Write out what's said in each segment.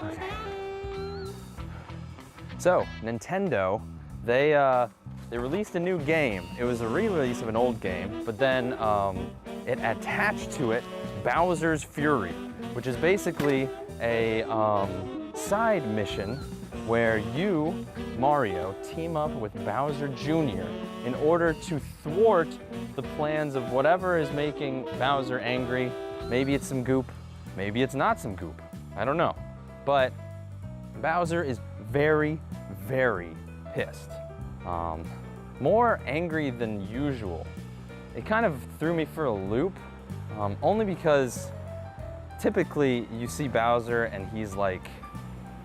Okay. So, Nintendo, they released a new game. It was a re-release of an old game, but then it attached to it Bowser's Fury, which is basically a side mission where you, Mario, team up with Bowser Jr. in order to thwart the plans of whatever is making Bowser angry. Maybe it's some goop, maybe it's not some goop, I don't know. But Bowser is very, very pissed. More angry than usual. It kind of threw me for a loop, only because typically you see Bowser and he's like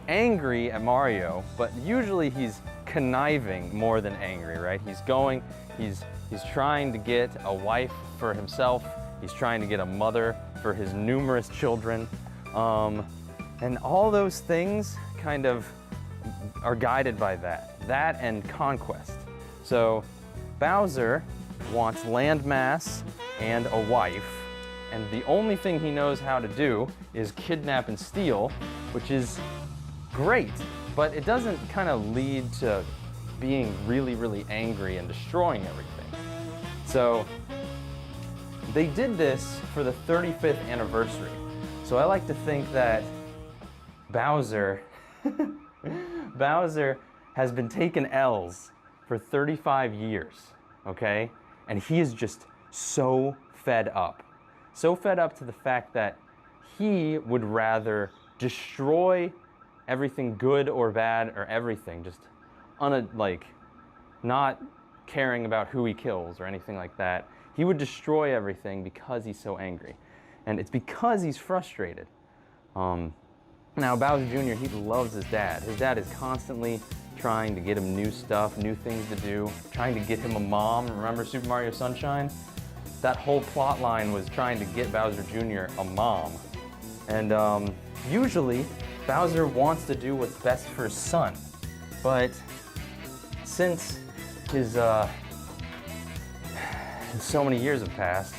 angry at Mario, but usually he's conniving more than angry, right? He's trying to get a wife for himself, he's trying to get a mother for his numerous children, and all those things kind of are guided by that and conquest. So Bowser wants landmass and a wife, and the only thing he knows how to do is kidnap and steal, which is great, but it doesn't kind of lead to being really, really angry and destroying everything. So they did this for the 35th anniversary. So I like to think that Bowser has been taking L's for 35 years, okay? And he is just so fed up. So fed up to the fact that he would rather destroy everything good or bad or everything, just not caring about who he kills or anything like that. He would destroy everything because he's so angry. And it's because he's frustrated. Now Bowser Jr., he loves his dad. His dad is constantly trying to get him new stuff, new things to do, trying to get him a mom. Remember Super Mario Sunshine? That whole plot line was trying to get Bowser Jr. a mom. And usually, Bowser wants to do what's best for his son. But since his so many years have passed,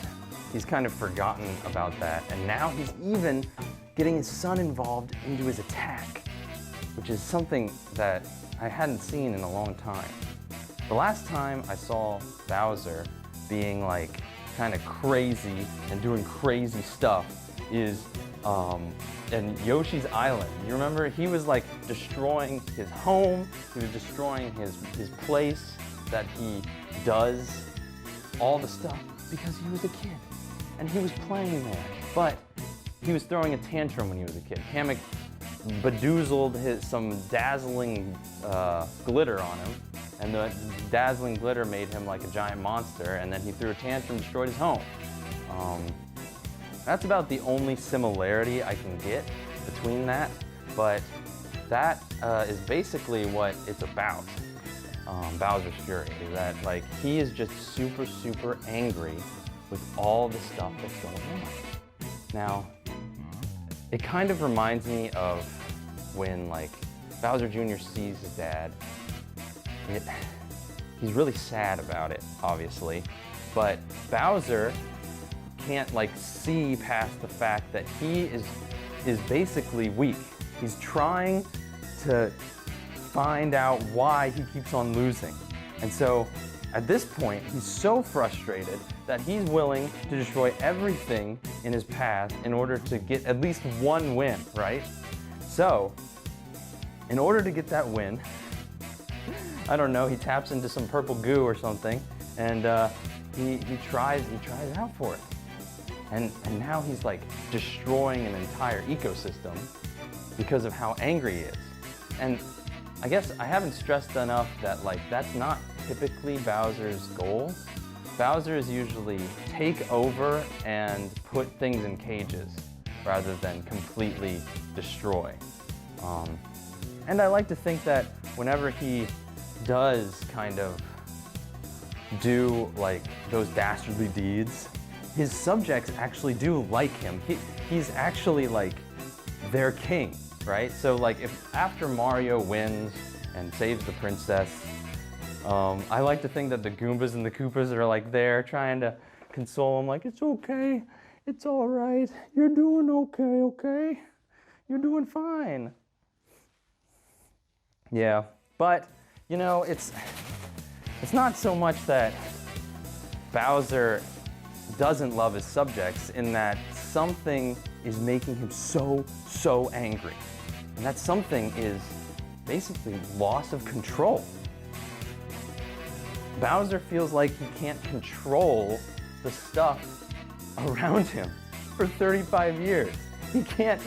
he's kind of forgotten about that. And now he's even getting his son involved into his attack, which is something that I hadn't seen in a long time. The last time I saw Bowser being like kind of crazy and doing crazy stuff is in Yoshi's Island. You remember? He was like destroying his home, he was destroying his place that he does all the stuff because he was a kid and he was playing there. But he was throwing a tantrum when he was a kid. Kamek bedoozled some dazzling glitter on him, and the dazzling glitter made him like a giant monster, and then he threw a tantrum and destroyed his home. That's about the only similarity I can get between that, but that is basically what it's about. Bowser's Fury is that like he is just super, super angry with all the stuff that's going on. Now, it kind of reminds me of when like Bowser Jr. sees his dad. He's really sad about it, obviously, but Bowser can't like see past the fact that he is basically weak. He's trying to find out why he keeps on losing. And so at this point, he's so frustrated that he's willing to destroy everything in his path in order to get at least one win, right? So, in order to get that win, I don't know, he taps into some purple goo or something, and he tries out for it. And now he's like destroying an entire ecosystem because of how angry he is. And I guess I haven't stressed enough that like that's not typically Bowser's goal. Bowser is usually take over and put things in cages rather than completely destroy. And I like to think that whenever he does kind of do like those dastardly deeds, his subjects actually do like him. He's actually like their king, right? So like if after Mario wins and saves the princess, I like to think that the Goombas and the Koopas are like there trying to console him like, it's okay, it's all right, you're doing okay, okay? You're doing fine. Yeah, but, you know, it's not so much that Bowser doesn't love his subjects, in that something is making him so angry. And that something is basically loss of control. Bowser feels like he can't control the stuff around him for 35 years. He can't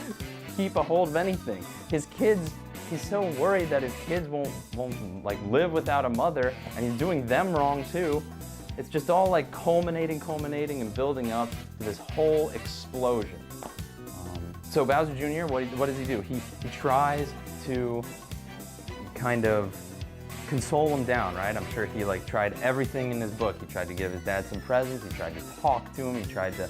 keep a hold of anything. His kids, he's so worried that his kids won't like live without a mother, and he's doing them wrong too. It's just all like culminating and building up to this whole explosion. So Bowser Jr., what does he do? He tries to kind of console him down, right? I'm sure he like tried everything in his book. He tried to give his dad some presents, he tried to talk to him, he tried to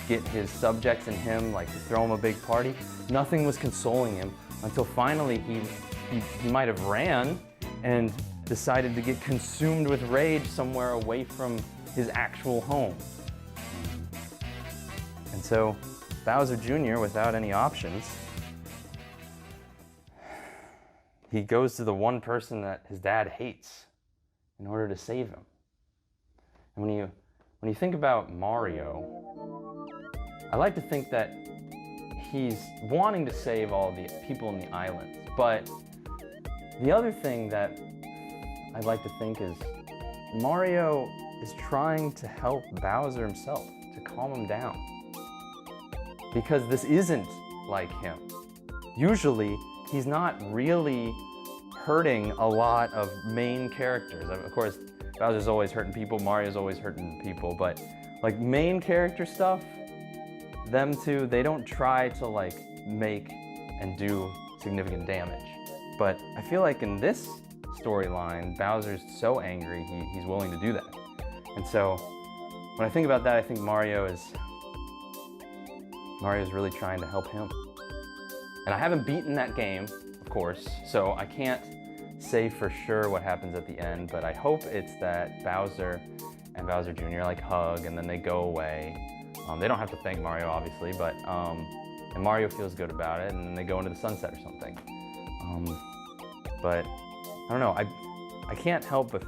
get his subjects and him like to throw him a big party. Nothing was consoling him until finally he might have ran and decided to get consumed with rage somewhere away from his actual home. And so Bowser Jr., without any options, he goes to the one person that his dad hates in order to save him. And when you think about Mario, I like to think that he's wanting to save all the people in the islands. But the other thing that I'd like to think is Mario is trying to help Bowser himself, to calm him down. Because this isn't like him. Usually, he's not really hurting a lot of main characters. Of course, Bowser's always hurting people, Mario's always hurting people, but like main character stuff, them two, they don't try to like make and do significant damage. But I feel like in this storyline, Bowser's so angry, he's willing to do that. And so when I think about that, I think Mario's really trying to help him. And I haven't beaten that game, of course, so I can't say for sure what happens at the end, but I hope it's that Bowser and Bowser Jr. like hug and then they go away. They don't have to thank Mario, obviously, but and Mario feels good about it, and then they go into the sunset or something. But I don't know, I can't help but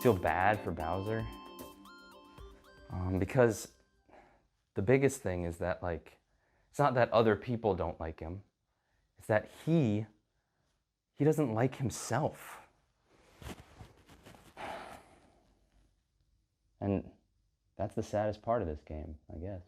feel bad for Bowser, because the biggest thing is that like, it's not that other people don't like him, it's that he doesn't like himself. And that's the saddest part of this game, I guess.